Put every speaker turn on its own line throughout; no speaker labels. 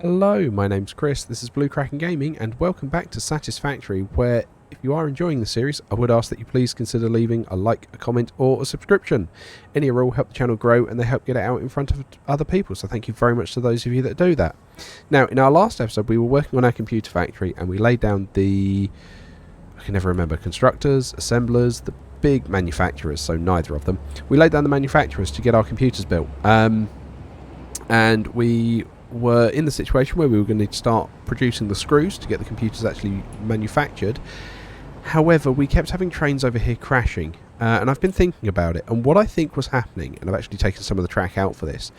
Hello, my name's Chris, this is Blue Kraken Gaming, and welcome back to Satisfactory, where if you are enjoying the series, I would ask that you please consider leaving a like, a comment, or a subscription. Any or all help the channel grow, and they help get it out in front of other people, so thank you very much to those of you that do that. Now, in our last episode, we were working on our computer factory, and we laid down the... I can never remember, constructors, assemblers, the big manufacturers, so neither of them. We laid down the manufacturers to get our computers built. And we were in the situation where we were going to need to start producing the screws to get the computers actually manufactured. However, we kept having trains over here crashing, and I've been thinking about it, and what I think was happening, and I've actually taken some of the track out for this,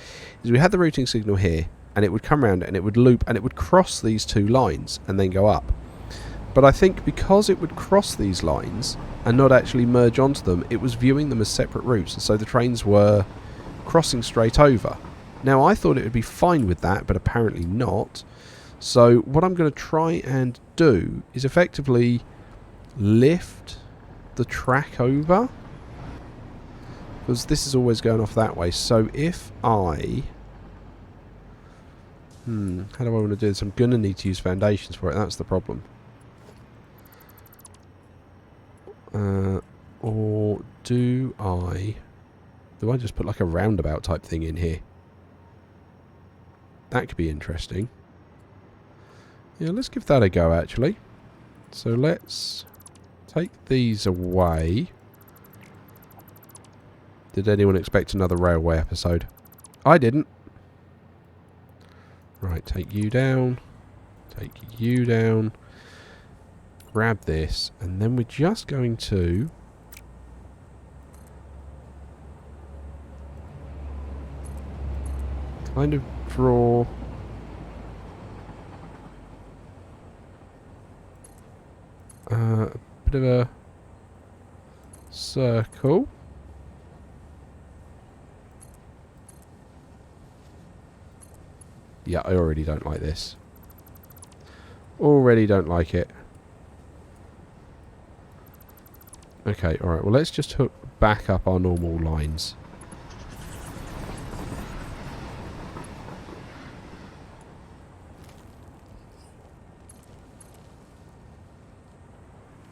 is we had the routing signal here, and it would come around and it would loop and it would cross these two lines and then go up. But I think because it would cross these lines and not actually merge onto them, it was viewing them as separate routes, and so the trains were crossing straight over. Now, I thought it would be fine with that, but apparently not. So what I'm going to try and do is effectively lift the track over, because this is always going off that way. So if I... how do I want to do this? I'm going to need to use foundations for it. That's the problem. Or do I just put like a roundabout type thing in here? That could be interesting. Yeah, let's give that a go, actually. So let's take these away. Did anyone expect another railway episode? I didn't. Right, take you down. Take you down. Grab this. And then we're just going to... kind of draw a bit of a circle. Yeah, I already don't like this. Already don't like it. Okay, alright, well let's just hook back up our normal lines.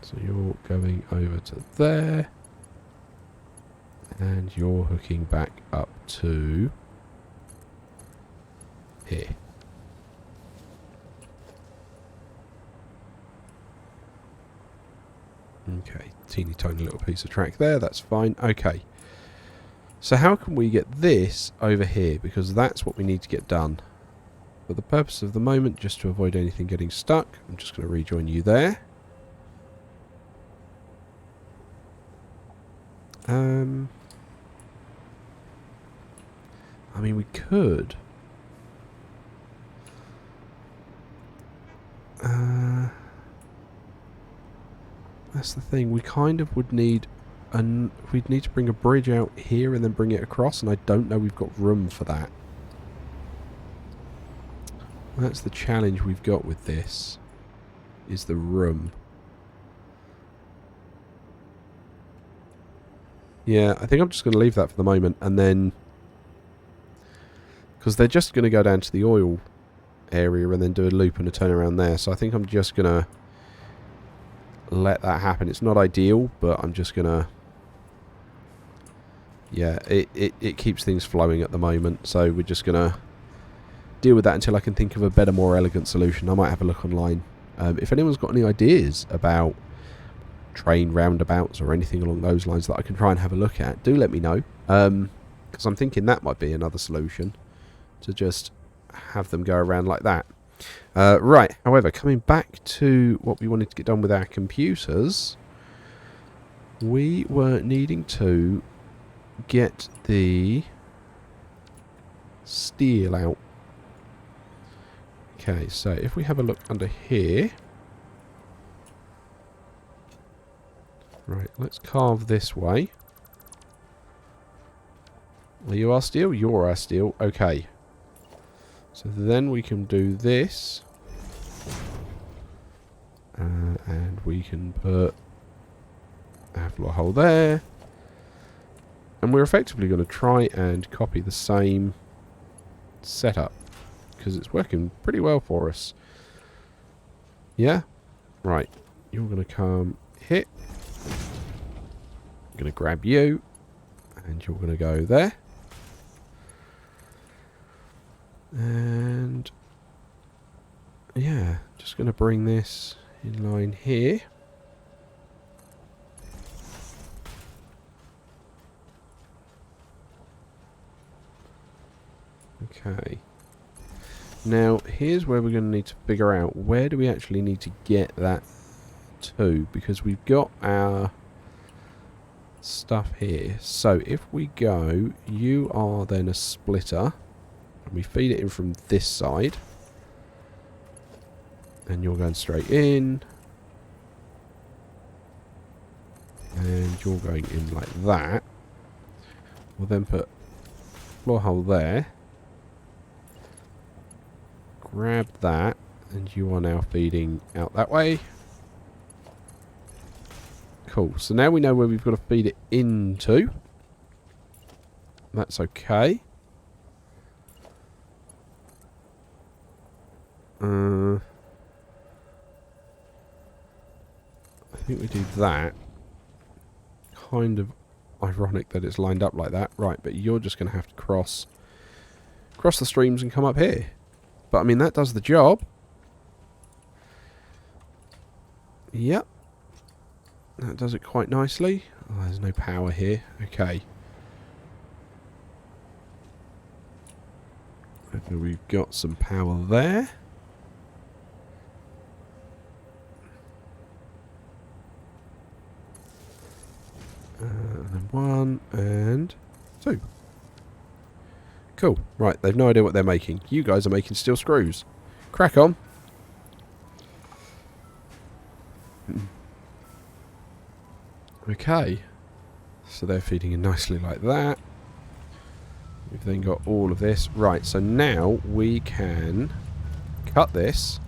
So you're going over to there, and you're hooking back up to here. Okay, teeny tiny little piece of track there, that's fine. Okay, so how can we get this over here, because that's what we need to get done. For the purpose of the moment, just to avoid anything getting stuck, I'm just going to rejoin you there. I mean, we could. That's the thing. We kind of would need we'd need to bring a bridge out here and then bring it across, and I don't know we've got room for that. That's the challenge we've got with this, is the room. Yeah, I think I'm just going to leave that for the moment, and then... because they're just going to go down to the oil area and then do a loop and a turnaround there. So I think I'm just going to let that happen. It's not ideal, but I'm just going to... yeah, it keeps things flowing at the moment. So we're just going to deal with that until I can think of a better, more elegant solution. I might have a look online. If anyone's got any ideas about train roundabouts or anything along those lines that I can try and have a look at, do let me know. Because I'm thinking that might be another solution, to just have them go around like that. Right, however, coming back to what we wanted to get done with our computers, we were needing to get the steel out. Okay, so if we have a look under here... right, let's carve this way. Are you our steel? You're our steel. Okay. So then we can do this. And we can put a floor hole there. And we're effectively going to try and copy the same setup. because it's working pretty well for us. Yeah? Right. You're going to come here. I'm going to grab you. And you're going to go there. And yeah, just going to bring this in line here. Okay. Now, here's where we're going to need to figure out where do we actually need to get that to, because we've got our stuff here. So if we go, you are then a splitter, and we feed it in from this side, and you're going straight in, and you're going in like that. We'll then put floor hole there, grab that, and you are now feeding out that way. Cool. So now we know where we've got to feed it into. That's okay. I think we do that. Kind of ironic that it's lined up like that. Right, but you're just going to have to cross the streams and come up here. But I mean, that does the job. Yep. That does it quite nicely. Oh, there's no power here. Okay. Okay, we've got some power there. And then 1 and 2. Cool. Right, they've no idea what they're making. You guys are making steel screws. Crack on. Okay. So they're feeding in nicely like that. We've then got all of this. Right, so now we can cut this.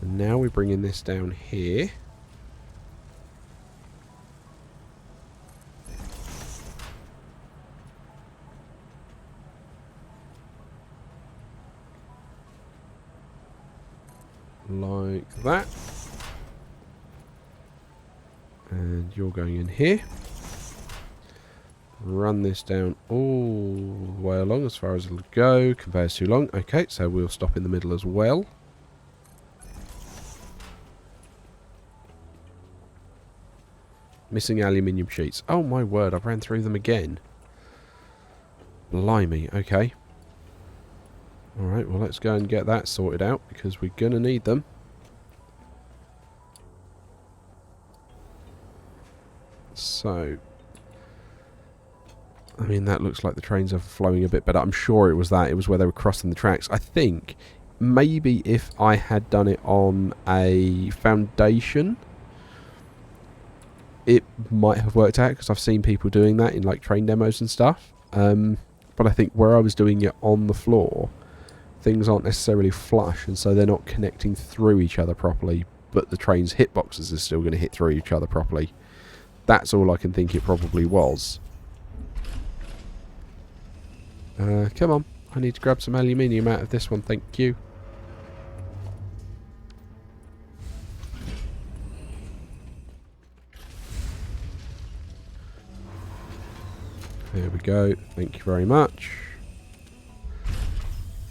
And now we're bringing this down here. Like that. And you're going in here. Run this down all the way along as far as it'll go. Conveyor's too long. Okay, so we'll stop in the middle as well. Missing aluminium sheets. Oh my word, I've ran through them again. Blimey, okay. Alright, well let's go and get that sorted out because we're going to need them. So, I mean, that looks like the trains are flowing a bit better. I'm sure it was that. It was where they were crossing the tracks. I think maybe if I had done it on a foundation, it might have worked out because I've seen people doing that in like train demos and stuff. But I think where I was doing it on the floor, things aren't necessarily flush, and so they're not connecting through each other properly, but the train's hitboxes are still going to hit through each other properly. That's all I can think it probably was. Come on. I need to grab some aluminium out of this one, thank you. There we go. Thank you very much.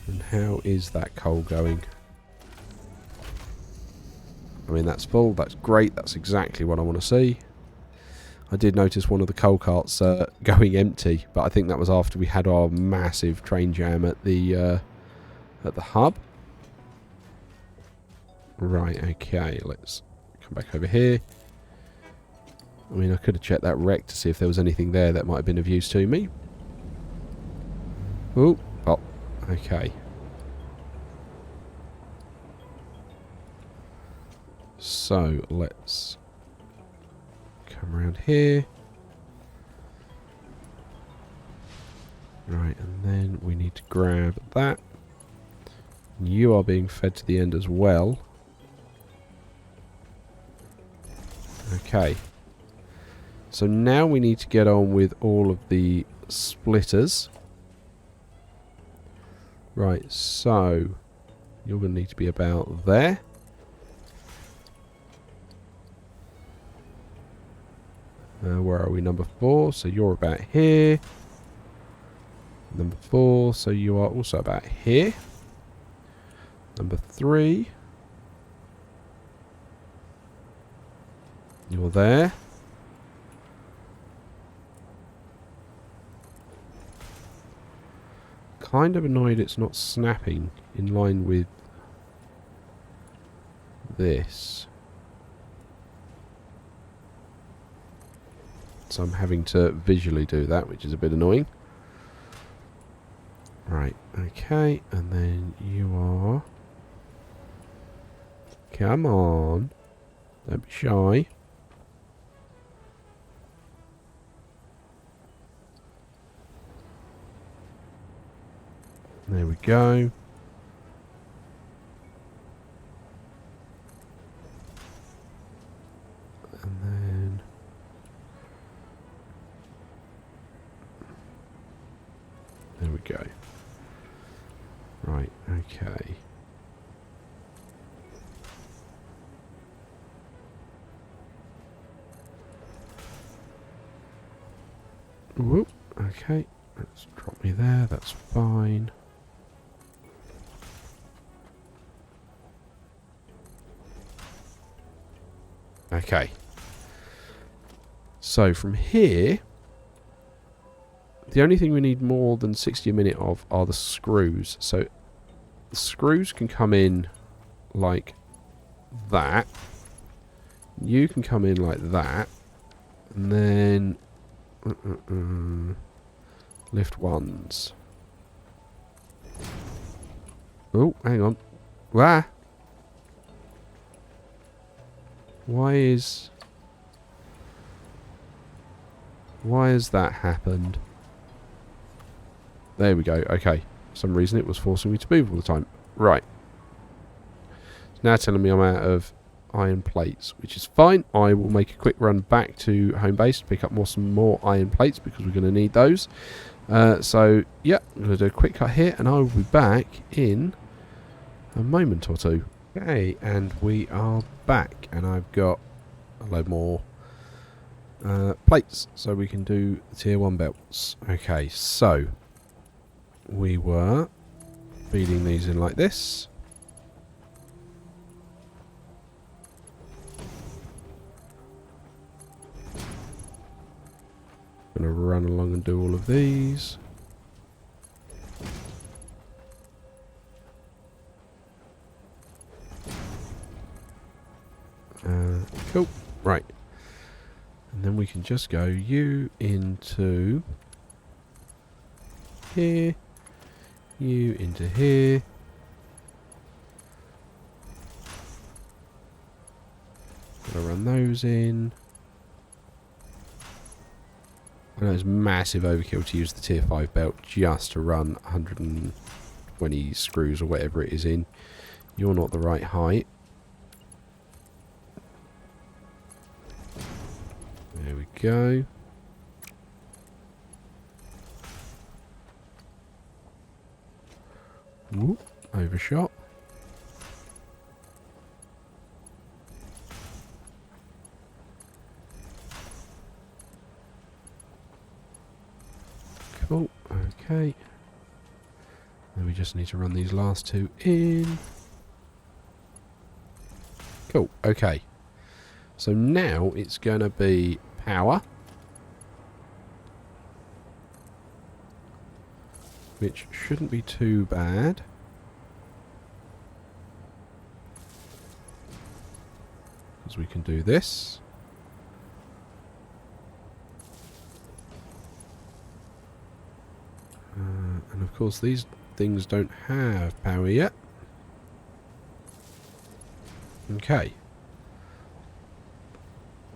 And how is that coal going? I mean, that's full. That's great. That's exactly what I want to see. I did notice one of the coal carts going empty, but I think that was after we had our massive train jam at the hub. Right, okay, let's come back over here. I mean, I could have checked that wreck to see if there was anything there that might have been of use to me. Oh, pop. Okay. So, let's come around here. Right, and then we need to grab that. You are being fed to the end as well. Okay. So now we need to get on with all of the splitters. Right, so you're going to need to be about there. Where are we? Number 4. So you're about here. Number 4. So you are also about here. Number 3. You're there. Kind of annoyed it's not snapping in line with this. So I'm having to visually do that, which is a bit annoying. Right, okay, and then you are... Come on. Don't be shy. There we go. And then... There we go. Right, okay. Whoop, okay. Let's drop me there, that's fine. Okay. So from here, the only thing we need more than 60 a minute of are the screws. So the screws can come in like that. You can come in like that. And then lift ones. Oh, hang on. Wah! Why has that happened? There we go. Okay. For some reason it was forcing me to move all the time. Right. It's now telling me I'm out of iron plates, which is fine. I will make a quick run back to home base to pick up some more iron plates because we're going to need those. So, yeah, I'm going to do a quick cut here and I will be back in a moment or two. Okay, and we are back, and I've got a load more plates, so we can do the tier 1 belts. Okay, so we were feeding these in like this. Gonna run along and do all of these. Cool. Right. And then we can just go you into here, you into here. Gotta run those in. I know it's massive overkill to use the tier 5 belt just to run 120 screws or whatever it is in. You're not the right height. There we go. Whoop, overshot. Cool, okay. Then we just need to run these last two in. Cool, okay. So now it's going to be power, which shouldn't be too bad. Because we can do this. And of course these things don't have power yet. Okay.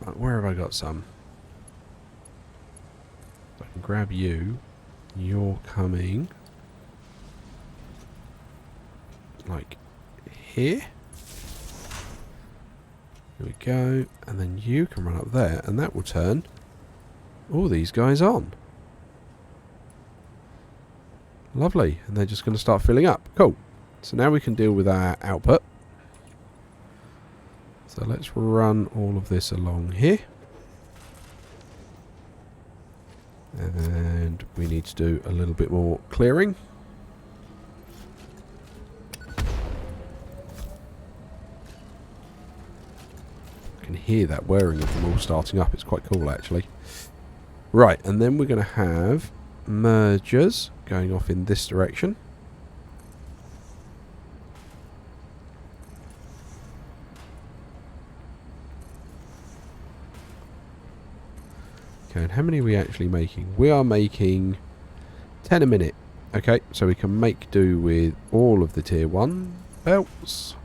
But where have I got some? I can grab you. You're coming like here. Here we go. And then you can run up there and that will turn all these guys on. Lovely. And they're just going to start filling up. Cool. So now we can deal with our output. So let's run all of this along here. And we need to do a little bit more clearing. I can hear that whirring of them all starting up. It's quite cool, actually. Right, and then we're going to have mergers going off in this direction. Okay, and how many are we actually making? We are making 10 a minute. Okay, so we can make do with all of the tier 1 belts.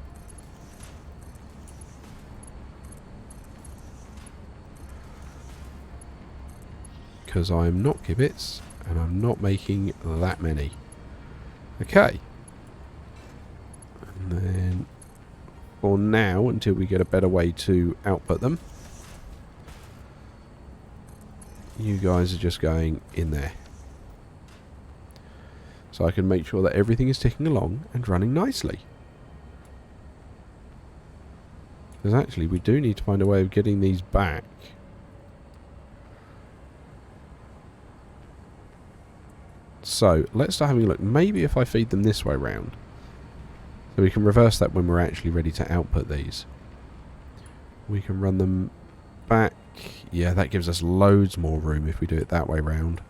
Because I'm not gibbets, and I'm not making that many. Okay. And then, for now, until we get a better way to output them, you guys are just going in there. So I can make sure that everything is ticking along and running nicely. Because actually, we do need to find a way of getting these back. So, let's start having a look. Maybe if I feed them this way round. So we can reverse that when we're actually ready to output these. We can run them back. Yeah, that gives us loads more room if we do it that way round.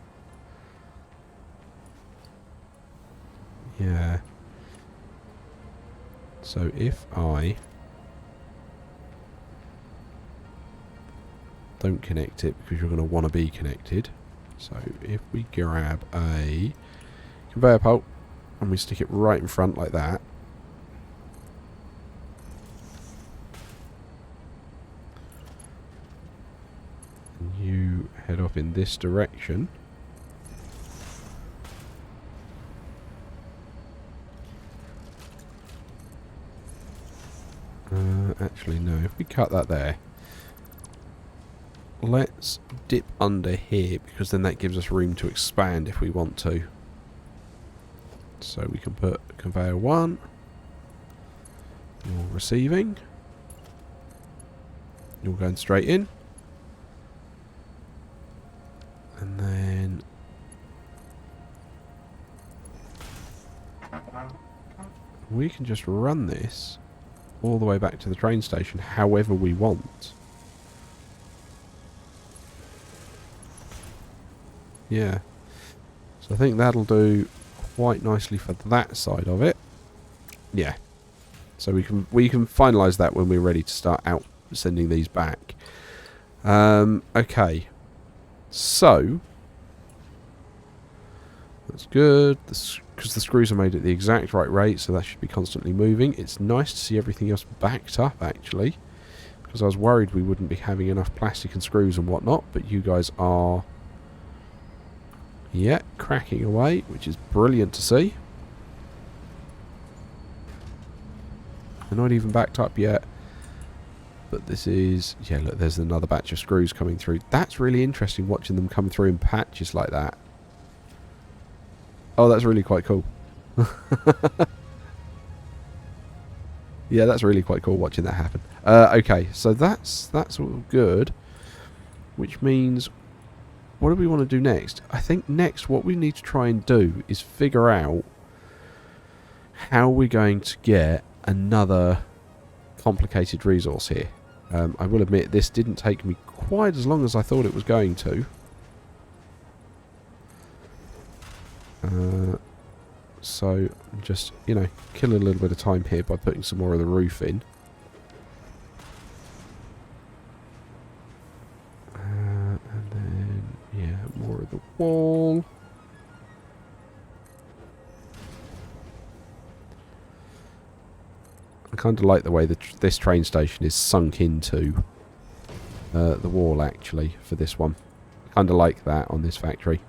Yeah. So if I don't connect it, because you're going to want to be connected. So if we grab a conveyor belt and we stick it right in front like that. And you head off in this direction. Actually no, if we cut that there. Let's dip under here, because then that gives us room to expand if we want to. So we can put conveyor 1. You're receiving. You're going straight in. And then we can just run this all the way back to the train station however we want. Yeah. So I think that'll do quite nicely for that side of it. Yeah. So we can finalise that when we're ready to start out sending these back. Okay. So that's good. Because the screws are made at the exact right rate, so that should be constantly moving. It's nice to see everything else backed up, actually. Because I was worried we wouldn't be having enough plastic and screws and whatnot. But you guys are... yeah, cracking away, which is brilliant to see. They're not even backed up yet. But this is... yeah, look, there's another batch of screws coming through. That's really interesting, watching them come through in patches like that. Oh, that's really quite cool. Yeah, that's really quite cool watching that happen. Okay, so that's all good. Which means... what do we want to do next? I think next what we need to try and do is figure out how we're going to get another complicated resource here. I will admit this didn't take me quite as long as I thought it was going to. So just, you know, kill a little bit of time here by putting some more of the roof in. And then, yeah, more of the wall. I kind of like the way that this train station is sunk into the wall, actually, for this one. Kind of like that on this factory.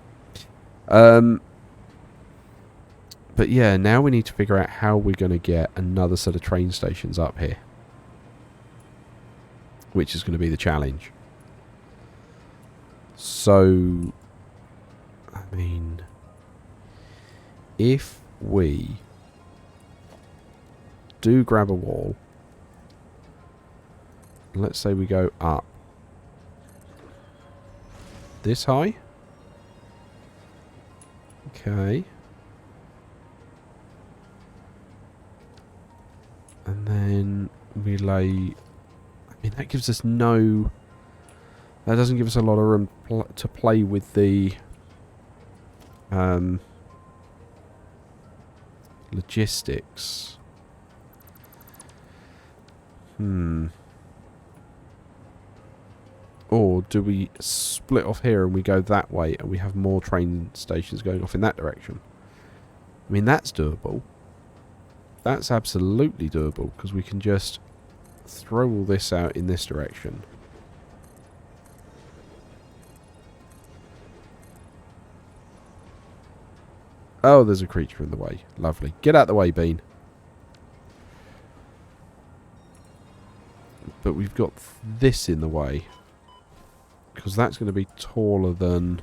But yeah, now we need to figure out how we're going to get another set of train stations up here. Which is going to be the challenge. So, I mean... if we do grab a wall, let's say we go up this high. Okay. And then we lay... I mean, that gives us no... That doesn't give us a lot of room to play with the... logistics. Or do we split off here and we go that way and we have more train stations going off in that direction? I mean, that's doable. That's absolutely doable, because we can just throw all this out in this direction. Oh, there's a creature in the way. Lovely. Get out the way, Bean. But we've got this in the way, because that's going to be taller than...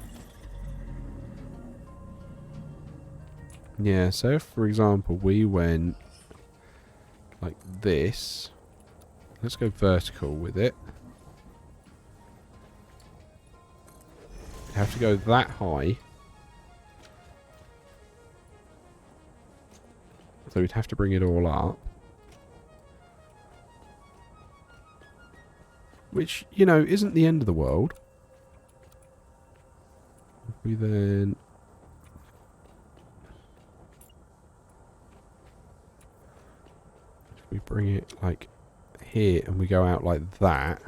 Yeah, so if, for example, we went like this. Let's go vertical with it. We have to go that high. So we'd have to bring it all up. Which, you know, isn't the end of the world. If we then... If we bring it, like, here and we go out like that...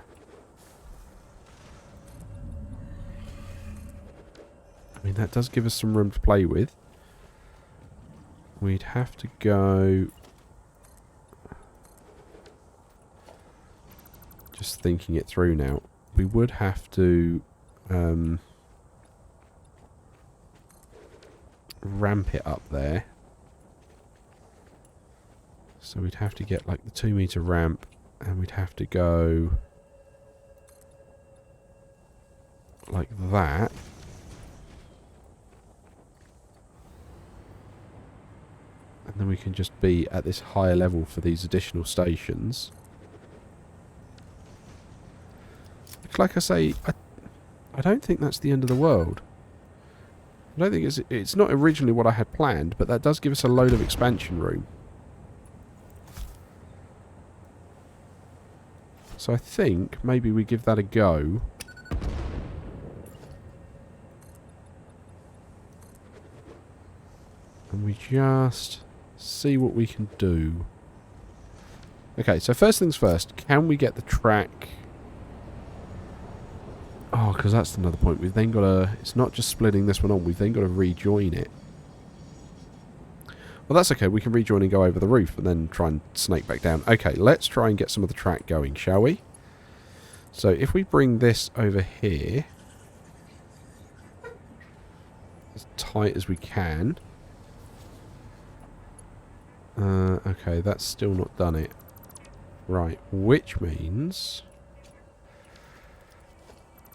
I mean, that does give us some room to play with. We'd have to go... Just thinking it through now. We would have to ramp it up there. So we'd have to get like the 2-meter ramp, and we'd have to go like that. And then we can just be at this higher level for these additional stations. Like I say, I don't think that's the end of the world. I don't think it's not originally what I had planned, but that does give us a load of expansion room. So I think maybe we give that a go. And we just see what we can do. Okay, so first things first, can we get the track... Oh, because that's another point. We've then got to... It's not just splitting this one on. We've then got to rejoin it. Well, that's okay. We can rejoin and go over the roof and then try and snake back down. Okay, let's try and get some of the track going, shall we? So if we bring this over here... as tight as we can... okay, that's still not done it. Right, which means...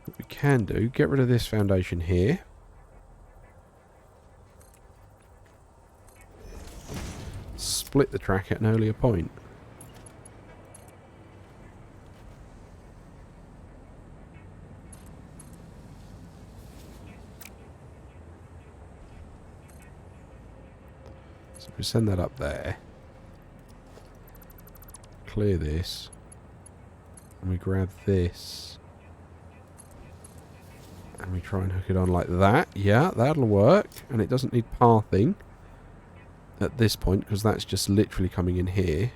what we can do, get rid of this foundation here. Split the track at an earlier point. So we send that up there. Clear this. And we grab this. And we try and hook it on like that. Yeah, that'll work. And it doesn't need pathing at this point, because that's just literally coming in here.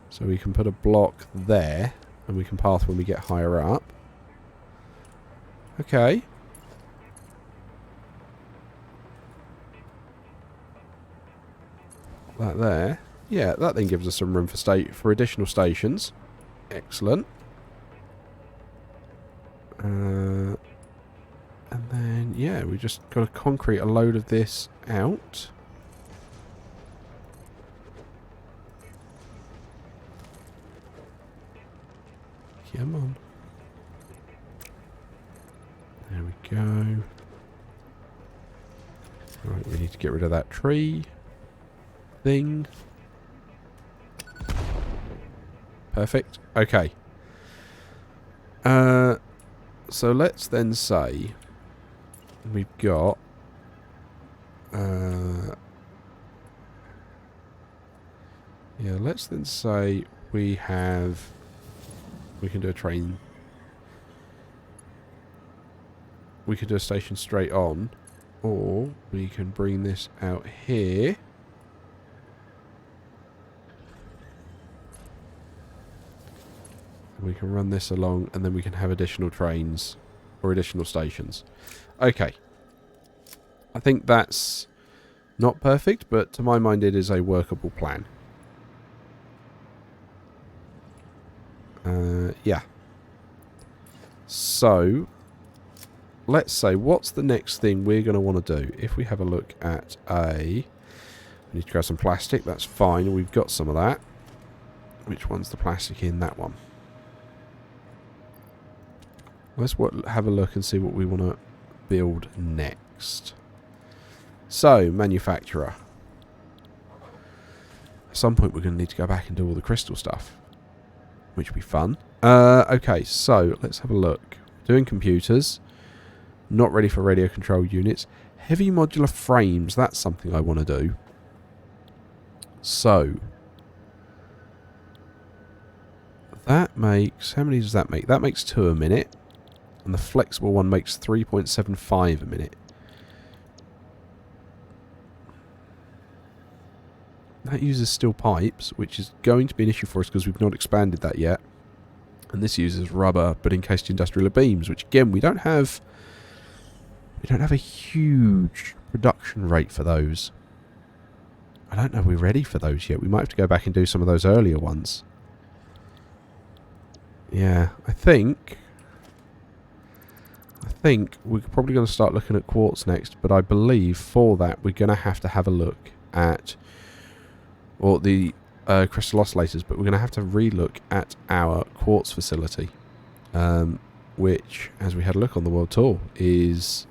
So we can put a block there, and we can path when we get higher up. Okay. That there. Yeah, that then gives us some room for additional stations. Excellent. And then, yeah, we just got to concrete a load of this out. Come on. There we go. Right, we need to get rid of that tree thing. Perfect. Okay. So let's then say we've got yeah, let's then say we can do a train. We could do a station straight on, or we can bring this out here. We can run this along, and then we can have additional trains or additional stations. Okay. I think that's not perfect, but to my mind it is a workable plan. Yeah. So, let's say, what's the next thing we're going to want to do? If we have a look at we need to grab some plastic, that's fine, we've got some of that. Which one's the plastic in? That one. Let's have a look and see what we want to build next. So, manufacturer. At some point we're going to need to go back and do all the crystal stuff, which will be fun. Okay, so let's have a look. Doing computers. Not ready for radio control units. Heavy modular frames, that's something I want to do. So, that makes... How many does that make? That makes 2 a minute. And the flexible one makes 3.75 a minute. That uses steel pipes, which is going to be an issue for us because we've not expanded that yet. And this uses rubber, but encased industrial beams, which again we don't have a huge production rate for those. I don't know if we're ready for those yet. We might have to go back and do some of those earlier ones. Yeah, I think we're probably going to start looking at quartz next, but I believe for that we're going to have a look at the crystal oscillators, but we're going to have to relook at our quartz facility, which, as we had a look on the world tour, is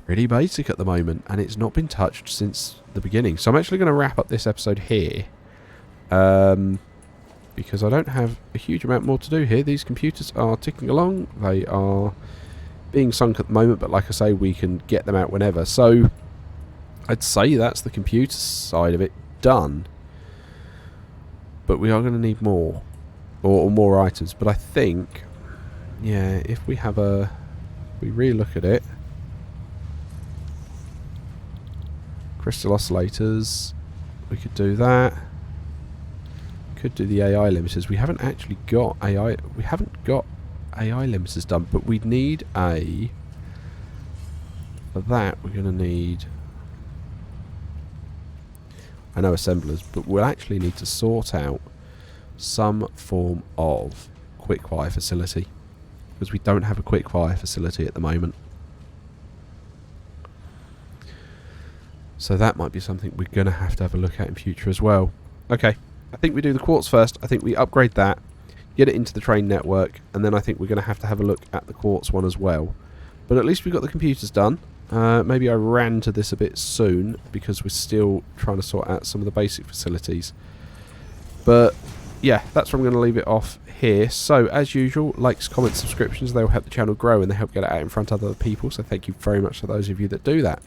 pretty basic at the moment, and it's not been touched since the beginning. So I'm actually going to wrap up this episode here, because I don't have a huge amount more to do here. These computers are ticking along. They are being sunk at the moment, but like I say, we can get them out whenever. So I'd say that's the computer side of it done. But we are going to need more, or more items. But I think, yeah, if we really look at it, crystal oscillators, we could do that. Could do the AI limiters. We haven't actually got AI. We haven't got AI limiters done, but we need for that we're going to need, I know assemblers, but we'll actually need to sort out some form of quickfire facility, because we don't have a quickfire facility at the moment. So that might be something we're going to have a look at in future as well. Okay, I think we do the quartz first. I think we upgrade that, get it into the train network, and then I think we're going to have a look at the quartz one as well. But at least we've got the computers done. Maybe I ran to this a bit soon because we're still trying to sort out some of the basic facilities. But yeah, that's where I'm going to leave it off here. So as usual, likes, comments, subscriptions, they will help the channel grow and they help get it out in front of other people. So thank you very much to those of you that do that.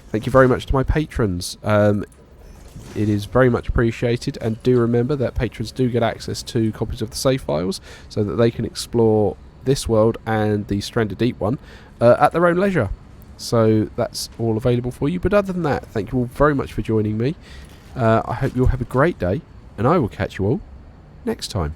Thank you very much to my patrons. It is very much appreciated, and do remember that patrons do get access to copies of the save files so that they can explore this world and the Stranded Deep one at their own leisure. So that's all available for you. But other than that, thank you all very much for joining me. I hope you all have a great day, and I will catch you all next time.